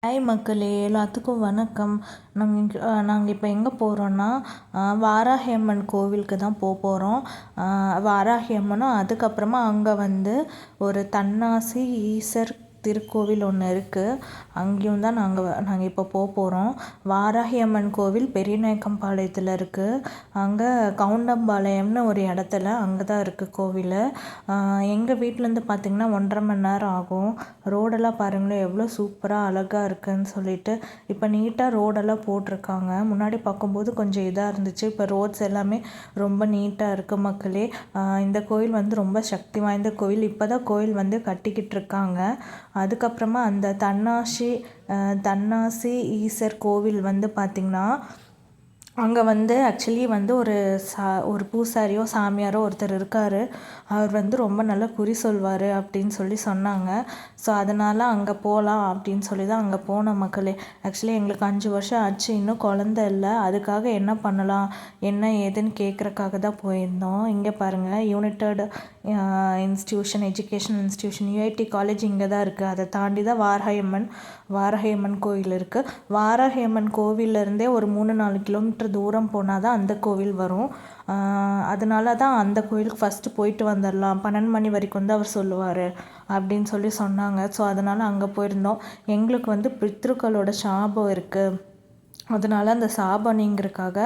Hi மக்களே, எல்லாத்துக்கும் வணக்கம். நாங்கள் இப்போ எங்கே போகிறோன்னா வாராகி அம்மன் கோவிலுக்கு தான் போகிறோம். வாராகி அம்மனும் அதுக்கப்புறமா அங்கே வந்து ஒரு தன்னாசி ஈசர் திருக்கோவில் ஒன்று இருக்குது. அங்கேயும் தான் நாங்கள் இப்போ போகிறோம். வாராகி அம்மன் கோவில் பெரியநாயக்கம்பாளையத்தில் இருக்குது. அங்கே கவுண்டம்பாளையம்னு ஒரு இடத்துல அங்கே தான் இருக்குது கோவில். எங்கள் வீட்டிலேருந்து பார்த்திங்கன்னா 1.5 மணி நேரம் ஆகும். ரோடெல்லாம் பாருங்களேன் எவ்வளோ சூப்பராக அழகாக இருக்குதுன்னு சொல்லிட்டு இப்போ நீட்டாக ரோடெல்லாம் போட்டிருக்காங்க. முன்னாடி பார்க்கும்போது கொஞ்சம் இதாக இருந்துச்சு. இப்போ ரோட்ஸ் எல்லாமே ரொம்ப நீட்டாக இருக்குது மக்களே. இந்த கோயில் வந்து ரொம்ப சக்தி வாய்ந்த கோயில். இப்போ தான் கோயில் வந்து கட்டிக்கிட்டு இருக்காங்க. அதுக்கப்புறமா அந்த தன்னாசி ஈசர் கோவில் வந்து பார்த்திங்கன்னா அங்கே வந்து ஆக்சுவலி வந்து ஒரு பூசாரியோ சாமியாரோ ஒருத்தர் இருக்கார். அவர் வந்து ரொம்ப நல்லா குறி சொல்வார் அப்படின்னு சொன்னாங்க. ஸோ அதனால் அங்கே போகலாம் அப்படின்னு சொல்லி தான் அங்கே போன மக்களே. ஆக்சுவலி எங்களுக்கு 5 வருஷம் ஆச்சு, இன்னும் குழந்த இல்லை. அதுக்காக என்ன பண்ணலாம் என்ன ஏதுன்னு கேட்குறக்காக தான் போயிருந்தோம். இங்கே பாருங்கள், United institution education institution UID college இங்கே தான் இருக்குது. அதை தாண்டி தான் வாராகி அம்மன் கோயில் இருக்குது. வாராகி அம்மன் கோவிலேருந்தே ஒரு 3-4 கிலோமீட்டர் தூரம் போனால் தான் அந்த கோவில் வரும். அதனால தான் அந்த கோயிலுக்கு ஃபஸ்ட்டு போயிட்டு வந்துடலாம், 12 மணி வரைக்கும் தான் அவர் சொல்லுவார் அப்படின்னு சொன்னாங்க. ஸோ அதனால் அங்கே போயிருந்தோம். எங்களுக்கு வந்து பித்ருக்களோட சாபம் இருக்குது. அதனால் அந்த சாபனிங்கிறதுக்காக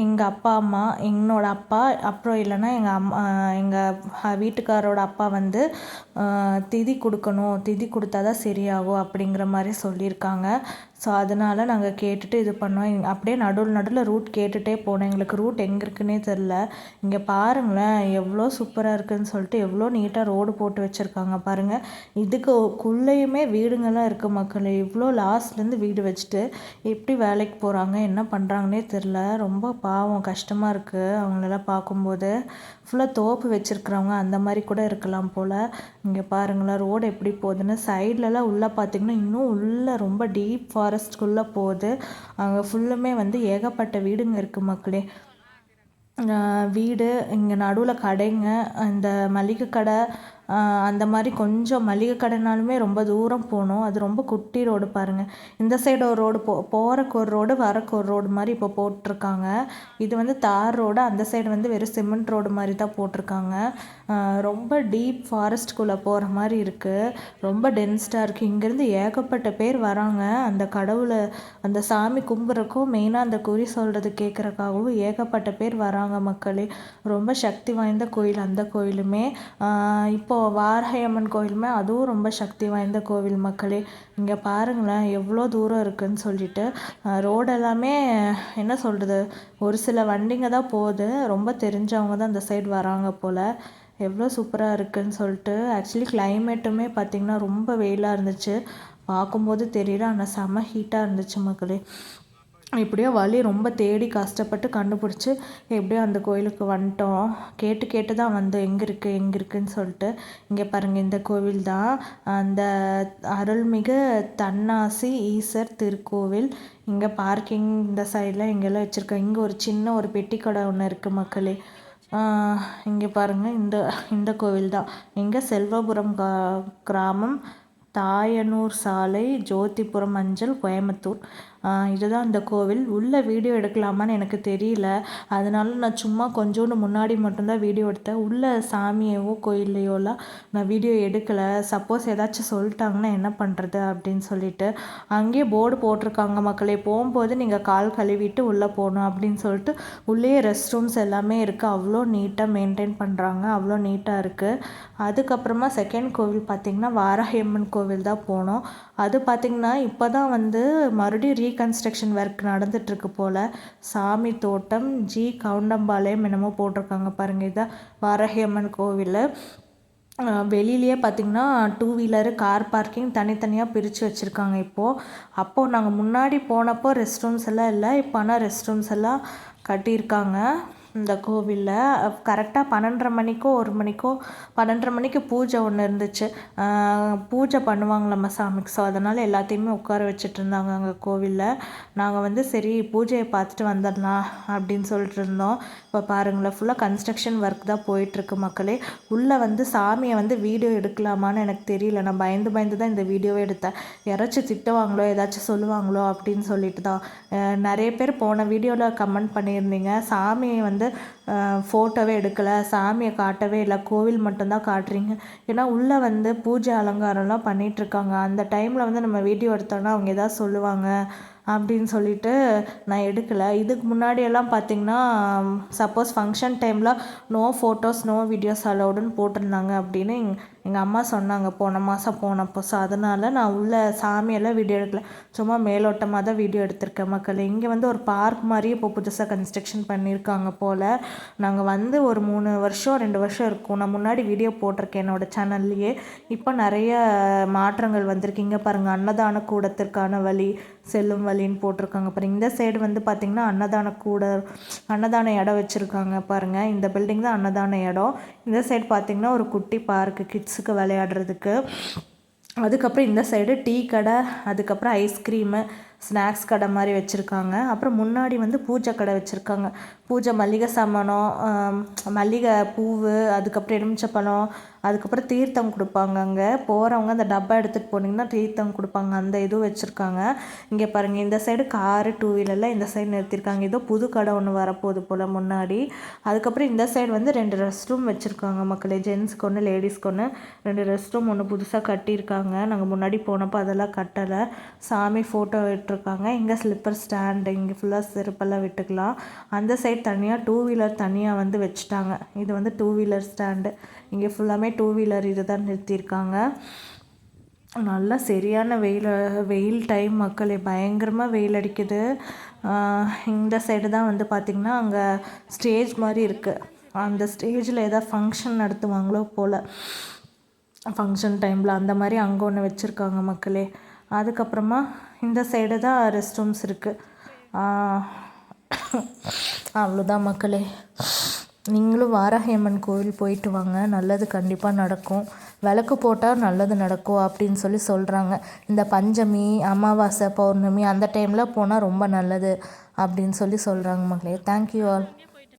எங்கள் அப்பா அம்மா, என்னோடய அப்பா, அப்புறம் இல்லைன்னா எங்கள் வீட்டுக்காரோட அப்பா வந்து திதி கொடுக்கணும், திதி கொடுத்தா தான் சரியாகும் அப்படிங்கிற மாதிரி சொல்லியிருக்காங்க. ஸோ அதனால் நாங்கள் கேட்டுட்டு இது பண்ணோம். அப்படியே நடுவில் ரூட் கேட்டுகிட்டே போனோம். எங்களுக்கு ரூட் எங்கே இருக்குன்னே தெரில. இங்கே பாருங்களேன் எவ்வளோ சூப்பராக இருக்குதுன்னு சொல்லிட்டு எவ்வளோ நீட்டாக ரோடு போட்டு வச்சுருக்காங்க பாருங்கள். இதுக்குள்ளேயுமே வீடுங்கள்லாம் இருக்குது மக்கள். இவ்வளோ லாஸ்ட்லேருந்து வீடு வச்சுட்டு எப்படி வேலைக்கு போகிறாங்க, என்ன பண்ணுறாங்கன்னே தெரில. ரொம்ப பாவம், கஷ்டமாக இருக்குது அவங்களெல்லாம் பார்க்கும்போது. ஃபுல்லாக தோப்பு வச்சுருக்குறவங்க அந்த மாதிரி கூட இருக்கலாம் போல். இங்கே பாருங்களேன் ரோடு எப்படி போகுதுன்னு. சைட்லலாம் உள்ளே பார்த்திங்கன்னா இன்னும் உள்ளே ரொம்ப டீப் ஃபாரஸ்ட்குள்ளே போகுது. அங்கே ஃபுல்லுமே வந்து ஏகப்பட்ட வீடுங்க இருக்குது மக்களே. வீடு, இங்கே நடுவில் கடைங்க, இந்த மளிகை கடை, அந்த மாதிரி கொஞ்சம் மளிகை கடைனாலுமே ரொம்ப தூரம் போகணும். அது ரொம்ப குட்டி ரோடு பாருங்கள். இந்த சைடு ஒரு ரோடு போகிறக்கு ஒரு ரோடு, வரக்கு ஒரு ரோடு மாதிரி இப்போ போட்டிருக்காங்க. இது வந்து தார் ரோடு, அந்த சைடு வந்து வெறும் சிமெண்ட் ரோடு மாதிரி தான் போட்டிருக்காங்க. ரொம்ப டீப் ஃபாரஸ்ட்குள்ளே போகிற மாதிரி இருக்குது. ரொம்ப டென்ஸ்டாக இருக்குது. இங்கேருந்து ஏகப்பட்ட பேர் வராங்க. அந்த கடவுளை, அந்த சாமி கும்பிட்றக்கும், மெயினாக அந்த குறி சொல்கிறது கேட்குறக்காகவும் ஏகப்பட்ட பேர் வராங்க மக்களே. ரொம்ப சக்தி வாய்ந்த கோயில் அந்த கோயிலுமே. இப்போது வாராகி அம்மன் கோயிலுமே அதுவும் ரொம்ப சக்தி வாய்ந்த கோவில் மக்களே. இங்கே பாருங்களேன் எவ்வளோ தூரம் இருக்குதுன்னு சொல்லிட்டு. ரோடு எல்லாமே என்ன சொல்கிறது, ஒரு சில வண்டிங்க தான் போகுது. ரொம்ப தெரிஞ்சவங்க தான் அந்த சைடு வராங்க போல். எவ்வளோ சூப்பராக இருக்குதுன்னு சொல்லிட்டு. ஆக்சுவலி கிளைமேட்டுமே பார்த்திங்கன்னா ரொம்ப வெயிலாக இருந்துச்சு. பார்க்கும்போது தெரியல, ஆனால் செம்ம ஹீட்டாக இருந்துச்சு மக்களே. எப்படியோ வழி ரொம்ப தேடி கஷ்டப்பட்டு கண்டுபிடிச்சி எப்படியோ அந்த கோயிலுக்கு வந்துட்டோம். கேட்டு தான் வந்தோம் எங்கே இருக்குதுன்னு சொல்லிட்டு. இங்கே பாருங்கள், இந்த கோவில் தான் அந்த அருள்மிகு தன்னாசி ஈசர் திருக்கோவில். இங்கே பார்க்கிங் இந்த சைடில் இங்கெல்லாம் வச்சுருக்கேன். இங்கே ஒரு சின்ன ஒரு பெட்டி கடை ஒன்று இருக்குது மக்களே. இங்கே பாருங்கள், இந்த கோவில் தான். இங்கே செல்வபுரம் கிராமம், தாயனூர் சாலை, ஜோதிபுரம் அஞ்சல், கோயம்புத்தூர். இதுதான் இந்த கோவில். உள்ளே வீடியோ எடுக்கலாமான்னு எனக்கு தெரியல. அதனால நான் சும்மா கொஞ்சோண்டு முன்னாடி மட்டும்தான் வீடியோ எடுத்தேன். உள்ளே சாமியவோ கோயில்லையோலாம் நான் வீடியோ எடுக்கலை. சப்போஸ் ஏதாச்சும் சொல்லிட்டாங்கன்னா என்ன பண்ணுறது அப்படின்னு சொல்லிட்டு. அங்கேயே போர்டு போட்டிருக்காங்க மக்களே, போகும்போது நீங்கள் கால் கழுவிட்டு உள்ளே போகணும் அப்படின்னு சொல்லிட்டு. உள்ளே ரெஸ்ட் ரூம்ஸ் எல்லாமே இருக்குது. அவ்வளோ நீட்டாக மெயின்டைன் பண்ணுறாங்க, அவ்வளோ நீட்டாக இருக்குது. அதுக்கப்புறமா செகண்ட் கோவில் பார்த்திங்கன்னா வாராகி அம்மன் கோவில் தான் போனோம். அது பார்த்திங்கன்னா இப்போ தான் வந்து மறுபடியும் ரீகன்ஸ்ட்ரக்ஷன் ஒர்க் நடந்துகிட்ருக்கு போல். சாமி தோட்டம் கவுண்டம்பாளையம் என்னமோ போட்டிருக்காங்க பாருங்கள். இதான் வாராகி அம்மன் கோவில். வெளியிலேயே பார்த்திங்கன்னா 2 வீலரு, கார் பார்க்கிங் தனித்தனியாக பிரித்து வச்சுருக்காங்க அப்போது நாங்கள் முன்னாடி போனப்போ ரெஸ்ட் ரூம்ஸ் எல்லாம் இல்லை. இப்போ ஆனால் ரெஸ்ட் ரூம்ஸ் எல்லாம் கட்டியிருக்காங்க. இந்த கோவிலில் கரெக்டாக 12:30 மணிக்கோ 1 மணிக்கோ 12:30 மணிக்கு பூஜை ஒன்று இருந்துச்சு. பூஜை பண்ணுவாங்களாம்மா சாமிக்கு. ஸோ அதனால் எல்லாத்தையுமே உட்கார வச்சுட்டு இருந்தாங்க அங்கே கோவிலில். நாங்கள் வந்து சரி பூஜையை பார்த்துட்டு வந்துடலாம் அப்படின்னு சொல்லிட்டு இருந்தோம். இப்போ பாருங்களேன், ஃபுல்லாக கன்ஸ்ட்ரக்ஷன் ஒர்க் தான் போயிட்டுருக்கு மக்களே. உள்ளே வந்து சாமியை வந்து வீடியோ எடுக்கலாமான்னு எனக்கு தெரியல. நான் பயந்து தான் இந்த வீடியோவே எடுத்தேன். யாராச்சும் திட்டுவாங்களோ ஏதாச்சும் சொல்லுவாங்களோ அப்படின்னு சொல்லிட்டு தான். நிறைய பேர் போன வீடியோவில் கமெண்ட் பண்ணியிருந்தீங்க, சாமியை வந்து ஃபோட்டோவே எடுக்கலை, சாமியை காட்டவே இல்லை, கோவில் மட்டும்தான் காட்டுறீங்க. ஏன்னா உள்ளே வந்து பூஜை அலங்காரம்லாம் பண்ணிகிட்ருக்காங்க. அந்த டைமில் வந்து நம்ம வீடியோ எடுத்தோன்னா அவங்க எதாவது சொல்லுவாங்க அப்படின்னு சொல்லிட்டு நான் எடுக்கலை. இதுக்கு முன்னாடியெல்லாம் பார்த்திங்கன்னா சப்போஸ் ஃபங்க்ஷன் டைமில் நோ ஃபோட்டோஸ் நோ வீடியோஸ் அலவுடுன்னு போட்டிருந்தாங்க அப்படின்னு எங்கள் அம்மா சொன்னாங்க போன மாதம் போனப்போ. ஸோ அதனால் நான் உள்ள சாமியெல்லாம் வீடியோ எடுக்கல, சும்மா மேலோட்டமாக தான் வீடியோ எடுத்திருக்கேன் மக்கள். இங்கே வந்து ஒரு பார்க் மாதிரி இப்போ புதுசாக கன்ஸ்ட்ரக்ஷன் பண்ணியிருக்காங்க போல். நாங்கள் வந்து ஒரு 3 வருஷம் 2 வருஷம் இருக்கும். நான் முன்னாடி வீடியோ போட்டிருக்கேன் என்னோடய சேனல்லையே. இப்போ நிறைய மாற்றங்கள் வந்திருக்கு. இங்கே பாருங்கள், அன்னதான கூடத்திற்கான வழி செல்லும் வழின்னு போட்டிருக்காங்க பாருங்கள். இந்த சைடு வந்து பார்த்திங்கன்னா அன்னதான இடம் வச்சுருக்காங்க பாருங்கள். இந்த பில்டிங் தான் அன்னதான இடம். இந்த சைடு பார்த்திங்கன்னா ஒரு குட்டி பார்க்கு கிட்ஸுக்கு விளையாடுறதுக்கு. அதுக்கப்புறம் இந்த சைடு டீ கடை, அதுக்கப்புறம் ஐஸ்கிரீமு ஸ்நாக்ஸ் கடை மாதிரி வச்சுருக்காங்க. அப்புறம் முன்னாடி வந்து பூஜை கடை வச்சுருக்காங்க. பூஜை மல்லிகை சாமானம், மல்லிகை பூவு, அதுக்கப்புறம் எலுமிச்சப்பழம், அதுக்கப்புறம் தீர்த்தம் கொடுப்பாங்க. அங்கே போகிறவங்க அந்த டப்பா எடுத்துகிட்டு போனீங்கன்னா தீர்த்தம் கொடுப்பாங்க. அந்த இதுவும் வச்சுருக்காங்க. இங்கே பாருங்கள், இந்த சைடு காரு 2 வீலர்லாம் இந்த சைடு நிறுத்தியிருக்காங்க. ஏதோ புது கடை ஒன்று வரப்போகுது போல் முன்னாடி. அதுக்கப்புறம் இந்த சைடு வந்து 2 ரெஸ்ட் ரூம் வச்சுருக்காங்க மக்களே. ஜென்ஸுக்கு ஒன்று லேடிஸ்க்கு ஒன்று 2 ரெஸ்ட் ரூம் ஒன்று புதுசாக கட்டியிருக்காங்க. நாங்கள் முன்னாடி போனப்போ அதெல்லாம் கட்டலை. சாமி ஃபோட்டோ விட்டுருக்காங்க. இங்கே ஸ்லிப்பர் ஸ்டாண்டு, இங்கே ஃபுல்லாக செருப்பெல்லாம் விட்டுக்கலாம். அந்த சைடு தனியாக 2 வீலர் தனியாக வந்து வச்சுட்டாங்க. இது வந்து 2 வீலர் ஸ்டாண்டு. இங்கே ஃபுல்லாமே 2 வீலர் இது தான் நிறுத்தியிருக்காங்க. நல்லா சரியான வெயில் டைம் மக்களே, பயங்கரமாக வெயில் அடிக்குது. இந்த சைடு தான் வந்து பார்த்திங்கன்னா அங்கே ஸ்டேஜ் மாதிரி இருக்குது. அந்த ஸ்டேஜில் ஏதாவது ஃபங்க்ஷன் நடத்துவாங்களோ போல், ஃபங்க்ஷன் டைமில் அந்த மாதிரி அங்கே ஒன்று வச்சுருக்காங்க மக்களே. அதுக்கப்புறமா இந்த சைடு தான் ரெஸ்ட் ரூம்ஸ் இருக்குது. அவ்வளோதான் மக்களே. நீங்களும் வாராகியம்மன் கோவில் போயிட்டு வாங்க, நல்லது கண்டிப்பாக நடக்கும். விளக்கு போட்டால் நல்லது நடக்கும் அப்படின்னு சொல்கிறாங்க. இந்த பஞ்சமி, அமாவாசை, பௌர்ணமி அந்த டைமில் போனால் ரொம்ப நல்லது அப்படின்னு சொல்கிறாங்க மக்களே. Thank you all.